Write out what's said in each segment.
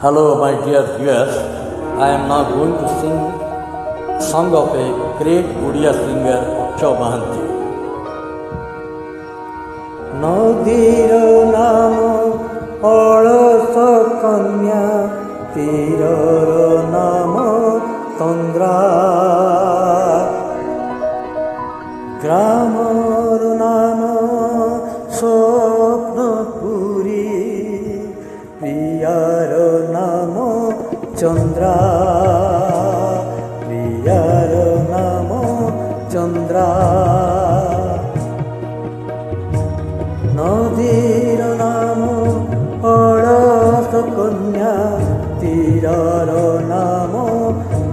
Hello, my dear viewers. I am now going to sing song of a great Odia singer, Akshay Mahanti. নদীর নাম অলস কন্যা, তীরর নাম তন্দ্রা, গ্রামর নাম স্বপ্নপুরী, প্রিয়ার নাম চন্দ্রা, প্রিয়ার নাম চন্দ্রা। নদীর নাম অলস কন্যা, তীরর নাম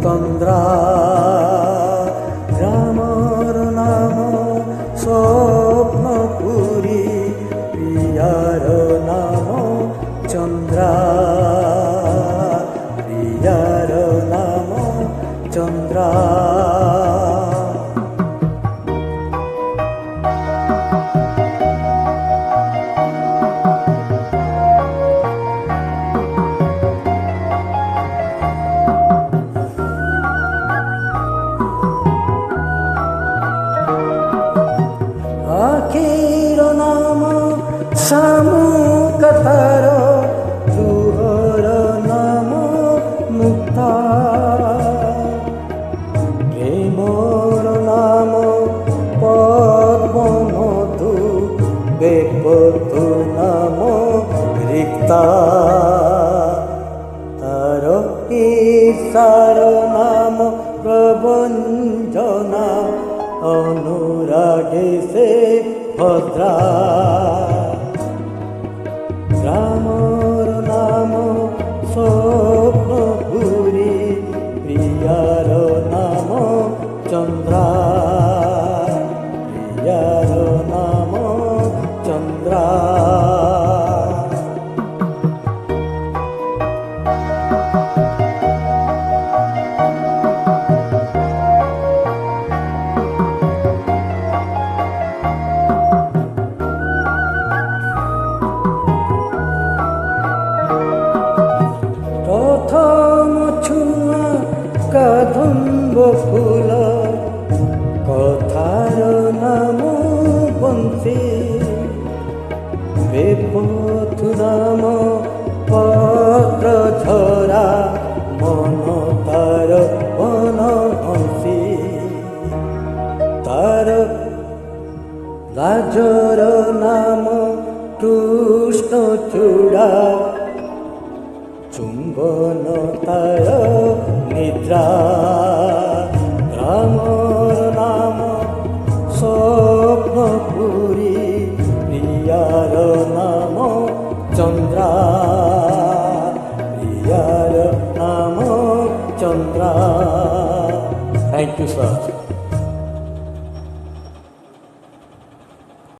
তন্দ্রা, গ্রামর নাম স্বপ্নপুরী, প্রিয়ার নাম চন্দ্রা, প্রিয়ার নাম চন্দ্রা। আখির নাম শামুকতার, দুহর নাম মুক্তা, প্রেমর নাম পদ্মমধু, বেপতু নাম রিক্তা, তার ঈশার নাম প্রবঞ্জনা, অনুরাগে সে ভদ্রা, গ্রামর নাম স্বপ্নপুরী, প্রিয়ার নাম চন্দ্রা, প্রিয়ার নাম চন্দ্রা। প্রথম ছুঁয়া কদম্ব ফুল, কথার নাম বংশী, বেপথু নাম পত্র ঝরা, মন তার বনহংসী, তার লাজর নাম কৃষ্ণ চূড়া, চুম্বন তার নিদ্রা, গ্রামর নাম স্বপ্নপুরী, প্রিয়ার নাম চন্দ্রা, প্রিয়ার নাম চন্দ্রা। Thank you, sir.